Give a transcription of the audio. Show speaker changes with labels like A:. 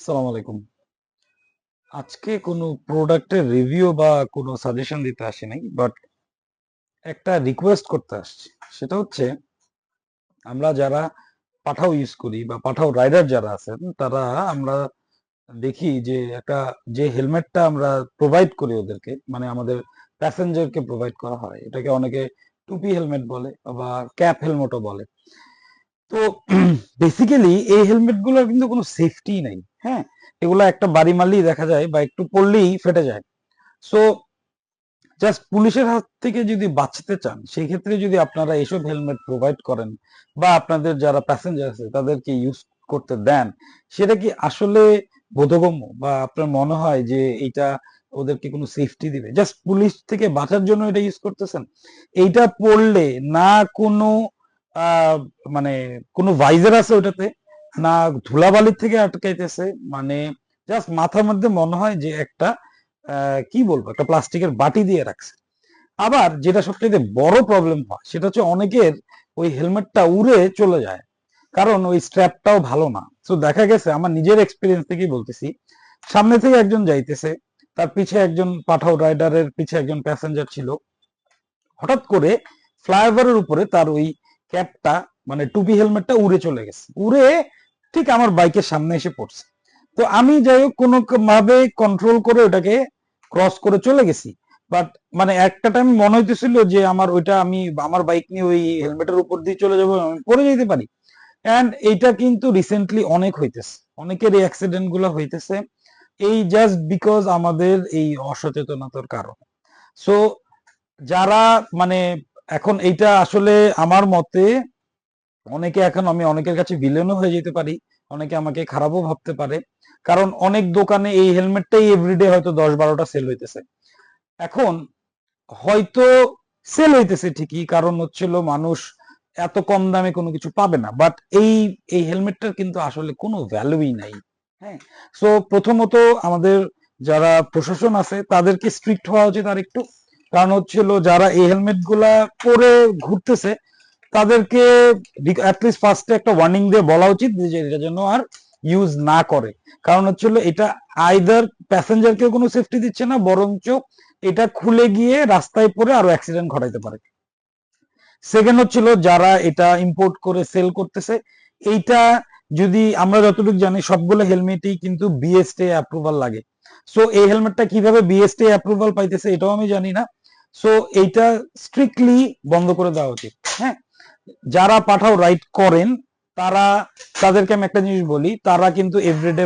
A: সালাম আলাইকুম। আজকে কোনো প্রোডাক্টের রিভিউ বা কোনো সাজেশন দিতে আসি নাই, বাট একটা রিকোয়েস্ট করতে আসছি। সেটা হচ্ছে, আমরা যারা পাঠাও ইউজ করি বা পাঠাও রাইডার যারা আছেন, তারা আমরা দেখি যে একটা যে হেলমেটটা আমরা প্রোভাইড করি ওদেরকে, মানে আমাদের প্যাসেঞ্জারকে প্রোভাইড করা হয়, এটাকে অনেকে টুপি হেলমেট বলে বা ক্যাপ হেলমেটও বলে। তো বেসিক্যালি এই হেলমেট গুলোর কিন্তু কোনো সেফটি নাই। হ্যাঁ, এগুলো একটা বাড়ি মারলেই দেখা যায় বা একটু পড়লেই ফেটে যায়। সো জাস্ট পুলিশের হাত থেকে যদি বাঁচতে চান, সেই ক্ষেত্রে যদি আপনারা এসব হেলমেট প্রোভাইড করেন বা আপনাদের যারা প্যাসেঞ্জার আছে তাদেরকে ইউজ করতে দেন, সেটা কি আসলে বোধগম্য বা আপনার মনে হয় যে এটা ওদেরকে কোনো সেফটি দিবে? জাস্ট পুলিশ থেকে বাঁচার জন্য এটা ইউজ করতেছেন। এইটা পড়লে না কোনো আহ মানে কোনো ভাইজার আছে ওটাতে, না ধুলাবালির থেকে আটকাইতেছে, মানে জাস্ট মাথার মধ্যে মনে হয় যে একটা কি বলবো, একটা প্লাস্টিকের বাটি দিয়ে রাখছে। আবার যেটা সবচেয়ে বড় প্রবলেম হয় সেটা হচ্ছে অনেকের ওই হেলমেটটা উড়ে চলে যায়, কারণ ওই স্ট্র্যাপটাও ভালো না। তো দেখা গেছে, আমার নিজের এক্সপিরিয়েন্স থেকেই বলতেছি, সামনে থেকে একজন যাইতেছে, তার পিছে একজন পাঠাও রাইডারের পিছে একজন প্যাসেঞ্জার ছিল। হঠাৎ করে ফ্লাইওভারের উপরে তার ওই ক্যাপটা, মানে টুপি হেলমেটটা উড়ে চলে গেছে, উড়ে ঠিক আমার বাইকের সামনে এসে পড়ছে। তো আমি যাই হোক কোনো ভাবে কন্ট্রোল করে ওটাকে ক্রস করে চলে গেছি। বাট মানে একটা টাইম মনে হইতেছিল যে আমার ওইটা, আমি আমার বাইক নিয়ে ওই হেলমেটের উপর দিয়ে চলে যাবো, আমি পড়ে যেতে পারি। এন্ড এইটা কিন্তু রিসেন্টলি অনেক হইতেছে, অনেকের এই অ্যাক্সিডেন্ট গুলো হইতেছে এই জাস্ট বিকজ আমাদের এই অসচেতনতার কারণে। সো যারা মানে এখন এইটা আসলে আমার মতে, অনেকে এখন আমি অনেকের কাছে ভিলেনও হয়ে যেতে পারি, অনেকে আমাকে খারাপও ভাবতে পারে, কারণ অনেক দোকানে এই হেলমেটটাই এভরিডে হয়তো 10-12টা সেল হইতেছে। এখন হয়তো সেল হইতেছে ঠিকই, কারণ হচ্ছিল মানুষ এত কম দামে কোনো কিছু পাবে না, বাট এই এই হেলমেটটার কিন্তু আসলে কোনো ভ্যালুই নাই। হ্যাঁ, সো প্রথমত আমাদের যারা প্রশাসন আছে তাদেরকে স্ট্রিক্ট হওয়া উচিত আর একটু। কারণ হচ্ছিল যারা এই হেলমেট গুলা পরে ঘুরতেছে তাদেরকে অ্যাটলিস্ট ফার্স্টে একটা ওয়ার্নিং দিয়ে বলা উচিত যে এটা যেন আর ইউজ না করে। কারণ হচ্ছিল এটা আইদার প্যাসেঞ্জারকেও কোনো সেফটি দিচ্ছে না, বরঞ্চ এটা খুলে গিয়ে রাস্তায় পড়ে আরো অ্যাক্সিডেন্ট ঘটাইতে পারে। সেকেন্ড হচ্ছিল যারা এটা ইম্পোর্ট করে সেল করতেছে, এইটা যদি আমরা যতটুকু জানি সবগুলো হেলমেটই কিন্তু বিএসটিআই অ্যাপ্রুভাল লাগে। সো এই হেলমেটটা কিভাবে বিএসটিআই অ্যাপ্রুভাল পাইতেছে এটাও আমি জানি না। সো এইটা স্ট্রিক্টলি বন্ধ করে দেওয়া উচিত। হ্যাঁ, যারা পাঠাও রাইড করেন তারা, তাদেরকে আমি একটা জিনিস বলি, তারা কিন্তু এভরিডে